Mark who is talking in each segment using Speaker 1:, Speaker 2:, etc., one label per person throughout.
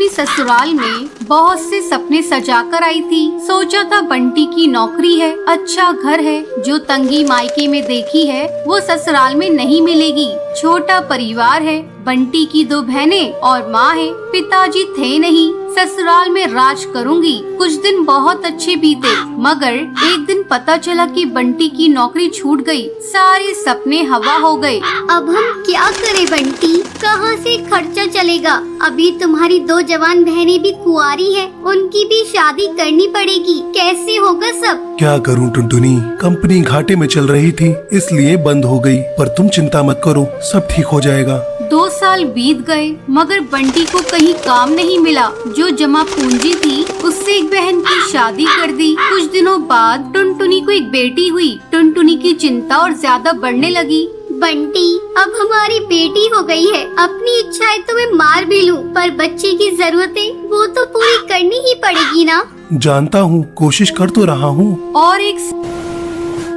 Speaker 1: टुनटुनी ससुराल में बहुत से सपने सजा कर आई थी। सोचा था बंटी की नौकरी है, अच्छा घर है, जो तंगी मायके में देखी है वो ससुराल में नहीं मिलेगी। छोटा परिवार है, बंटी की 2 बहनें और माँ है, पिताजी थे नहीं, ससुराल में राज करूंगी। कुछ दिन बहुत अच्छे बीते, मगर एक दिन पता चला कि बंटी की नौकरी छूट गई। सारे सपने हवा हो गए।
Speaker 2: अब हम क्या करें बंटी, कहाँ से खर्चा चलेगा? अभी तुम्हारी 2 जवान बहनें भी कुंवारी हैं, उनकी भी शादी करनी पड़ेगी, कैसे होगा सब?
Speaker 3: क्या करूं टुनटुनी, कंपनी घाटे में चल रही थी इसलिए बंद हो गई, पर तुम चिंता मत करो, सब ठीक हो जाएगा।
Speaker 1: 2 साल बीत गए मगर बंटी को कहीं काम नहीं मिला। जो जमा पूंजी थी उससे एक बहन की शादी कर दी। कुछ दिनों बाद टुनटुनी को एक बेटी हुई। टुनटुनी की चिंता और ज्यादा बढ़ने लगी।
Speaker 2: बंटी, अब हमारी बेटी हो गई है, अपनी इच्छाएं तो मैं मार भी लूं, पर बच्चे की जरूरतें वो तो पूरी करनी ही पड़ेगी ना।
Speaker 3: जानता हूँ, कोशिश कर तो रहा हूँ।
Speaker 1: और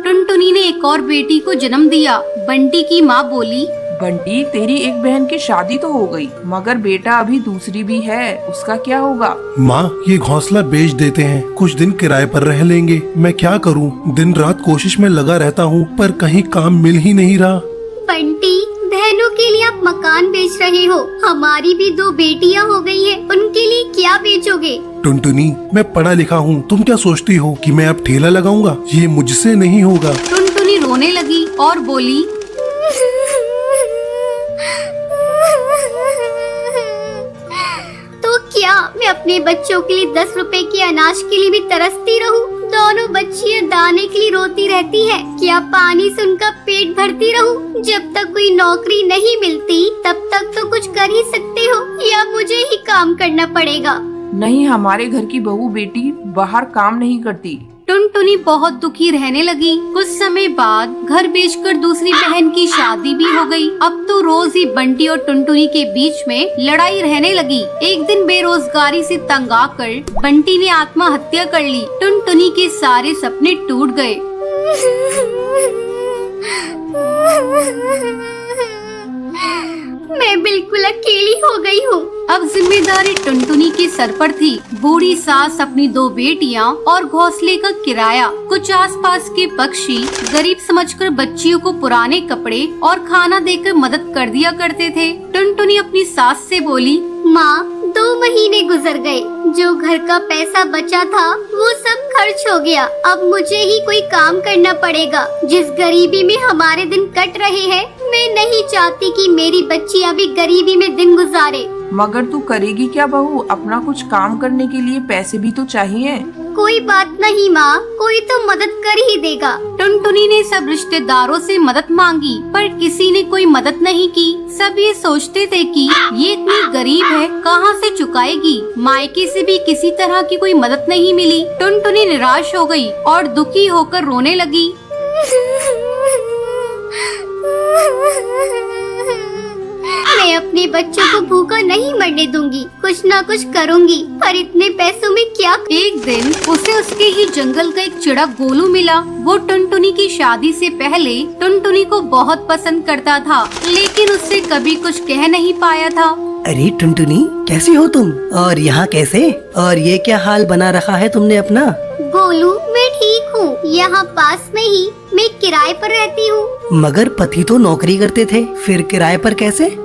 Speaker 1: टुनटुनी ने एक और बेटी को जन्म दिया। बंटी की माँ बोली,
Speaker 4: बंटी, तेरी एक बहन की शादी तो हो गई, मगर बेटा अभी दूसरी भी है, उसका क्या होगा?
Speaker 3: माँ, ये घोंसला बेच देते हैं, कुछ दिन किराए पर रह लेंगे। मैं क्या करूँ, दिन रात कोशिश में लगा रहता हूँ, पर कहीं काम मिल ही नहीं रहा।
Speaker 2: बंटी, बहनों के लिए आप मकान बेच रहे हो, हमारी भी 2 बेटियां हो गई है, उनके लिए क्या बेचोगे?
Speaker 3: टुनटुनी, मैं पढ़ा लिखा हूँ, तुम क्या सोचती हो कि मैं अब ठेला लगाऊंगा? ये मुझसे नहीं होगा।
Speaker 1: टुनटुनी रोने लगी और बोली,
Speaker 2: तो क्या मैं अपने बच्चों के लिए 10 रुपए के अनाज के लिए भी तरसती रहूं? दोनों बच्चियां दाने के लिए रोती रहती है, क्या पानी से उनका पेट भरती रहूं? जब तक कोई नौकरी नहीं मिलती तब तक तो कुछ कर ही सकते हो, या मुझे ही काम करना पड़ेगा?
Speaker 4: नहीं, हमारे घर की बहू बेटी बाहर काम नहीं करती।
Speaker 1: टुनटुनी बहुत दुखी रहने लगी। कुछ समय बाद घर बेचकर दूसरी बहन की शादी भी हो गई। अब तो रोज ही बंटी और टुनटुनी के बीच में लड़ाई रहने लगी। एक दिन बेरोजगारी से तंग आकर बंटी ने आत्महत्या कर ली। टुनटुनी के सारे सपने टूट गए।
Speaker 2: मैं बिल्कुल अकेली हो गई हूँ।
Speaker 1: अब जिम्मेदारी टुनटुनी के सर पर थी। बूढ़ी सास, अपनी 2 बेटियां और घोंसले का किराया। कुछ आसपास के पक्षी गरीब समझकर बच्चियों को पुराने कपड़े और खाना देकर मदद कर दिया करते थे। टुनटुनी अपनी सास से बोली,
Speaker 2: माँ, 2 महीने गुजर गए, जो घर का पैसा बचा था वो सब खर्च हो गया। अब मुझे ही कोई काम करना पड़ेगा। जिस गरीबी में हमारे दिन कट रहे हैं, मैं नहीं चाहती कि मेरी बच्चियाँ भी गरीबी में दिन गुजारे।
Speaker 4: मगर तू करेगी क्या बहू? अपना कुछ काम करने के लिए पैसे भी तो चाहिए।
Speaker 2: कोई बात नहीं माँ, कोई तो मदद कर ही देगा।
Speaker 1: टुनटुनी ने सब रिश्तेदारों से मदद मांगी, पर किसी ने कोई मदद नहीं की। सब ये सोचते थे कि ये इतनी गरीब है, कहाँ से चुकाएगी। मायके से भी किसी तरह की कोई मदद नहीं मिली। टुनटुनी निराश हो गई और दुखी होकर रोने लगी।
Speaker 2: मैं अपने बच्चों को भूखा नहीं मरने दूंगी, कुछ ना कुछ करूंगी, पर इतने पैसों में क्या?
Speaker 1: एक दिन उसे उसके ही जंगल का एक चिड़क गोलू मिला। वो टुनटुनी की शादी से पहले टुनटुनी को बहुत पसंद करता था, लेकिन उससे कभी कुछ कह नहीं पाया था।
Speaker 5: अरे टुनटुनी, कैसी हो तुम? और यहाँ कैसे? और ये क्या हाल बना रखा है तुमने अपना?
Speaker 2: गोलू, मैं ठीक हूँ, यहाँ पास में ही मैं किराए पर रहती हूँ।
Speaker 5: मगर पति तो नौकरी करते थे, फिर किराए पर कैसे?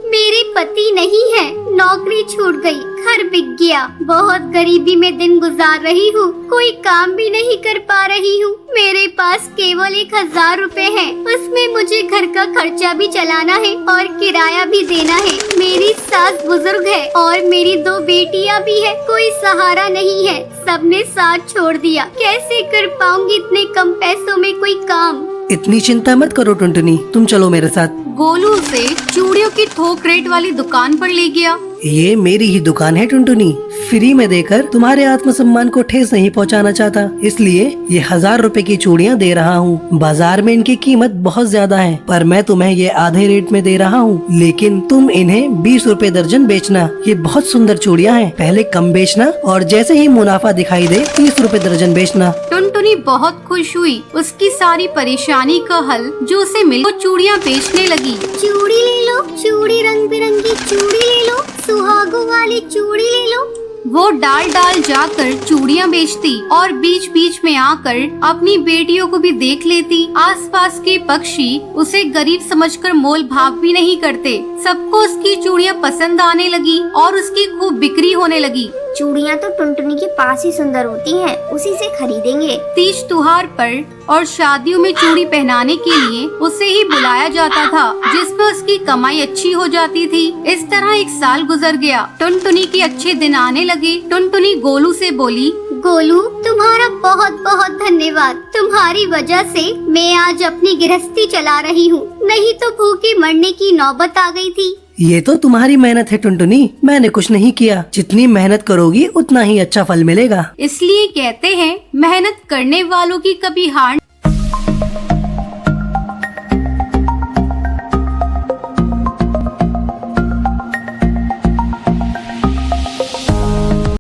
Speaker 2: मेरे पति नहीं है, नौकरी छूट गई, घर बिक गया, बहुत गरीबी में दिन गुजार रही हूँ, कोई काम भी नहीं कर पा रही हूँ। मेरे पास केवल 1000 रुपए हैं, उसमें मुझे घर का खर्चा भी चलाना है और किराया भी देना है। मेरी सास बुजुर्ग है और मेरी 2 बेटियाँ भी है, कोई सहारा नहीं है, सबने साथ छोड़ दिया। कैसे कर पाऊंगी इतने कम पैसों में कोई काम?
Speaker 5: इतनी चिंता मत करो टुनटुनी, तुम चलो मेरे साथ।
Speaker 1: गोलू उसे चूड़ियों की थोक रेट वाली दुकान पर ले गया।
Speaker 5: ये मेरी ही दुकान है टुनटुनी। फ्री में देकर तुम्हारे आत्मसम्मान को ठेस नहीं पहुंचाना चाहता, इसलिए ये 1000 रुपए की चूड़ियां दे रहा हूँ। बाजार में इनकी कीमत बहुत ज्यादा है, पर मैं तुम्हें ये आधे रेट में दे रहा हूँ। लेकिन तुम इन्हें 20 रुपए दर्जन बेचना। ये बहुत सुंदर चूड़ियां हैं, पहले कम बेचना और जैसे ही मुनाफा दिखाई दे 30 रुपए दर्जन बेचना।
Speaker 1: टुनटुनी बहुत खुश हुई। उसकी सारी परेशानी का हल जो उसे मिल, वो चूड़ियाँ बेचने लगी।
Speaker 2: चूड़ी ले लो, चूड़ी रंग बिरंगी चूड़ी ले लो, सुहागों वाली चूड़ी ले लो।
Speaker 1: वो डाल डाल जाकर चूड़ियाँ बेचती और बीच बीच में आकर अपनी बेटियों को भी देख लेती। आसपास के पक्षी उसे गरीब समझकर मोल भाव भी नहीं करते। सबको उसकी चूड़ियाँ पसंद आने लगी और उसकी खूब बिक्री होने लगी।
Speaker 2: चूड़ियाँ तो टुनटुनी के पास ही सुंदर होती हैं, उसी से खरीदेंगे।
Speaker 1: तीज त्योहार पर और शादियों में चूड़ी पहनाने के लिए उसे ही बुलाया जाता था, जिसमें उसकी कमाई अच्छी हो जाती थी। इस तरह 1 साल गुजर गया। टुनटुनी के अच्छे दिन आने लगे। टुनटुनी गोलू से बोली,
Speaker 2: गोलू, तुम्हारा बहुत बहुत धन्यवाद। तुम्हारी वजह से मैं आज अपनी गृहस्थी चला रही हूँ, नहीं तो भूखे मरने की नौबत आ गई थी।
Speaker 5: ये तो तुम्हारी मेहनत है टुनटुनी, मैंने कुछ नहीं किया। जितनी मेहनत करोगी उतना ही अच्छा फल मिलेगा।
Speaker 1: इसलिए कहते हैं मेहनत करने वालों की कभी हार